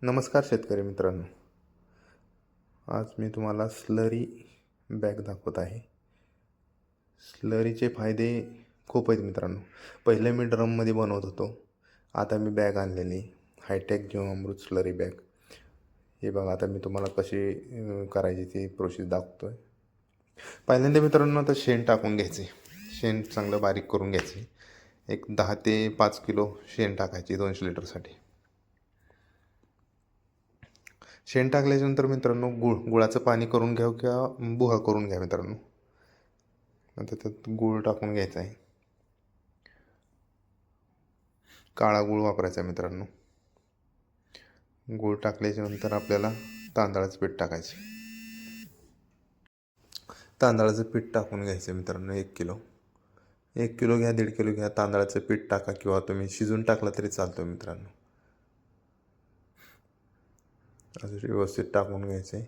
नमस्कार शेतकरी मित्रांनो. आज मी तुम्हाला स्लरी बॅग दाखवत आहे. स्लरीचे फायदे खूप आहेत मित्रांनो. पहिले मी ड्रममध्ये बनवत होतो. आता मी बॅग आणलेली हायटेक जीवामृत स्लरी बॅग. हे बघा, आता मी तुम्हाला कशी करायची ती प्रोसेस दाखवतो आहे. पहिल्यांदा मित्रांनो आता शेण टाकून घ्यायचे. शेण चांगलं बारीक करून घ्यायचे. एक 10 ते 5 किलो शेण टाकायची 200 लिटरसाठी. शेण टाकल्याच्यानंतर मित्रांनो गुळाचं पाणी करून घ्या किंवा बुहा करून घ्या मित्रांनो. आता त्यात गूळ टाकून घ्यायचा आहे. काळा गूळ वापरायचा मित्रांनो. गूळ टाकल्याच्यानंतर आपल्याला तांदळाचं पीठ टाकायचं. तांदळाचं पीठ टाकून घ्यायचं मित्रांनो. 1 किलो घ्या, 1.5 किलो घ्या. तांदळाचं पीठ टाका किंवा तुम्ही शिजून टाकलं तरी चालतं मित्रांनो. असं व्यवस्थित टाकून घ्यायचं आहे.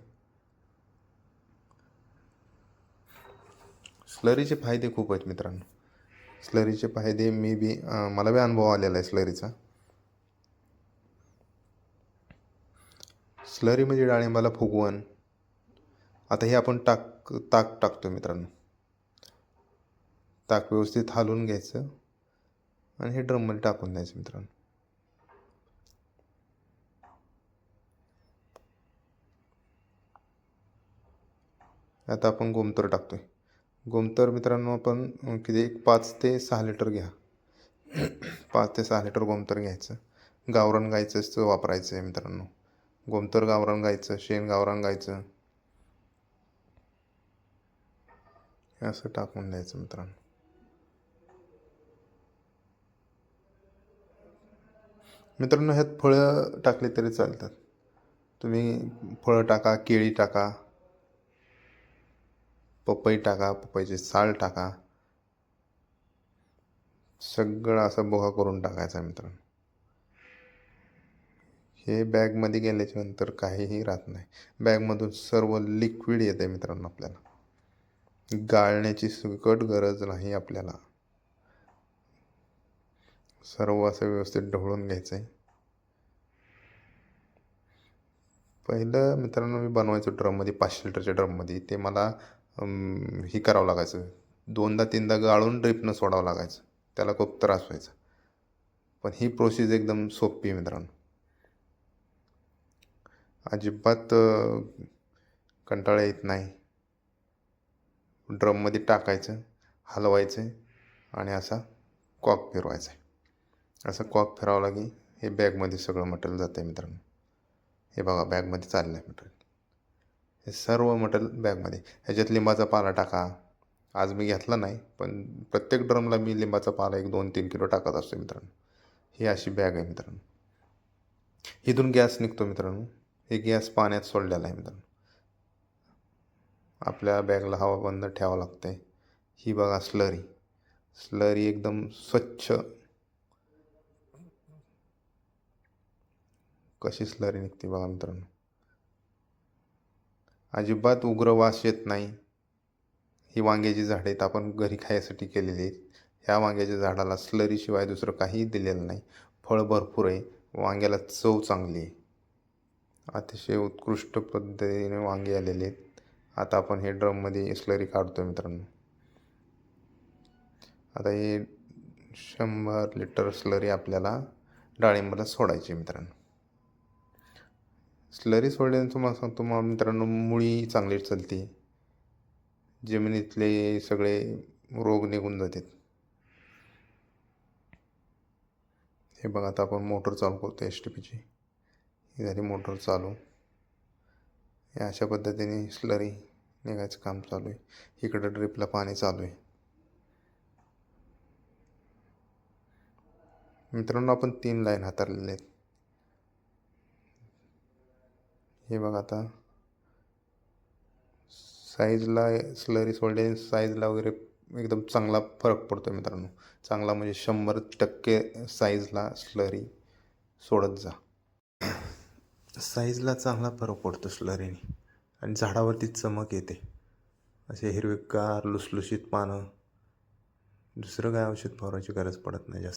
स्लरीचे फायदे खूप आहेत मित्रांनो. स्लरीचे फायदे मला बी अनुभव आलेला आहे स्लरीचा. स्लरी म्हणजे डाळिंबाला फुगवण. आता हे आपण ताक टाकतो मित्रांनो. ताक व्यवस्थित हलवून घ्यायचं आणि हे ड्रममध्ये टाकून द्यायचं मित्रांनो. आता आपण गोमूत्र टाकतोय. गोमूत्र मित्रांनो आपण किती 5 ते 6 लिटर घ्या. 5 ते 6 लिटर गोमूत्र घ्यायचं. गावरान गाईचंच वापरायचं आहे मित्रांनो. गोमूत्र गावरान गाईचं, शेण गावरान गाईचं, असं टाकून द्यायचं मित्रांनो. मित्रांनो ह्यात फळं टाकली तरी चालतात. तुम्ही फळं टाका, केळी टाका, पपई टाका, पपईचे साल टाका. सगळं असं बोहा करून टाकायचा मित्रांनो. हे बॅगमध्ये गेल्याच्यानंतर काहीही राहत नाही. बॅगमधून सर्व लिक्विड येते मित्रांनो. आपल्याला गाळण्याची सकट गरज नाही. आपल्याला सर्व असं व्यवस्थित ढवळून घ्यायचं आहे. पहिलं मित्रांनो मी बनवायचो ड्रममध्ये, 500 लिटरच्या ड्रममध्ये. ते मला हे करावं लागायचं, 2दा 3दा गाळून ड्रिपनं सोडावं लागायचं. त्याला खूप त्रास व्हायचा. पण ही प्रोसेस एकदम सोपी आहे मित्रांनो. अजिबात कंटाळा येत नाही. ड्रममध्ये टाकायचं, हलवायचं आणि असा कॉक फिरवायचा आहे. असं कॉक फिरवला की हे बॅगमध्ये सगळं मटेरियल जातं आहे मित्रांनो. हे बघा, बॅगमध्ये चाललं आहे मटेरियल. हे सर्व मटेरियल बॅगमध्ये. ह्याच्यात लिंबाचा पाला टाका. आज मी घेतला नाही, पण प्रत्येक ड्रमला मी लिंबाचा पाला 1-2-3 किलो टाकत असतो मित्रांनो. ही अशी बॅग आहे मित्रांनो. इथून गॅस निघतो मित्रांनो. हे गॅस पाण्यात सोडलेला आहे मित्रांनो. आपल्या बॅगला हवा बंद ठेवावं लागतं आहे. ही बघा स्लरी एकदम स्वच्छ कशी स्लरी निघते बघा मित्रांनो. अजिबात उग्र वास येत नाही. ही वांग्याची झाडं आहेत, आपण घरी खायसाठी केलेली आहेत. ह्या वांग्याच्या झाडाला स्लरीशिवाय दुसरं काहीही दिलेलं नाही. फळ भरपूर आहे. वांग्याला चव चांगली आहे. अतिशय उत्कृष्ट पद्धतीने वांगे आलेले आहेत. आता आपण हे ड्रममध्ये स्लरी काढतो मित्रांनो. आता हे 100 लिटर स्लरी आपल्याला डाळिंबाला सोडायची मित्रांनो. स्लरी सोडल्यानंतर तुम्हाला सांगतो मित्रांनो, मुळी चांगली चालते. जमिनीतले सगळे रोग निघून जातात. हे बघा, आता आपण मोटर चालू करतो STPची. ही झाली मोटर चालू. हे अशा पद्धतीने स्लरी निघायचं काम चालू आहे. इकडं ड्रिपला पाणी चालू आहे मित्रांनो. आपण 3 लाईन हाताळलेले आहेत. हे बघा, आता साईजला स्लरी सोडल्याने साईजला वगैरे एकदम चांगला फरक पडतो मित्रांनो. चांगला म्हणजे 100% साईजला स्लरी सोडत जा. साईजला चांगला फरक पडतो स्लरीने आणि झाडावरती चमक येते. असे हिरवेगार लुसलुशीत पानं. दुसरं काय औषध फवारायची गरज पडत नाही जास्त.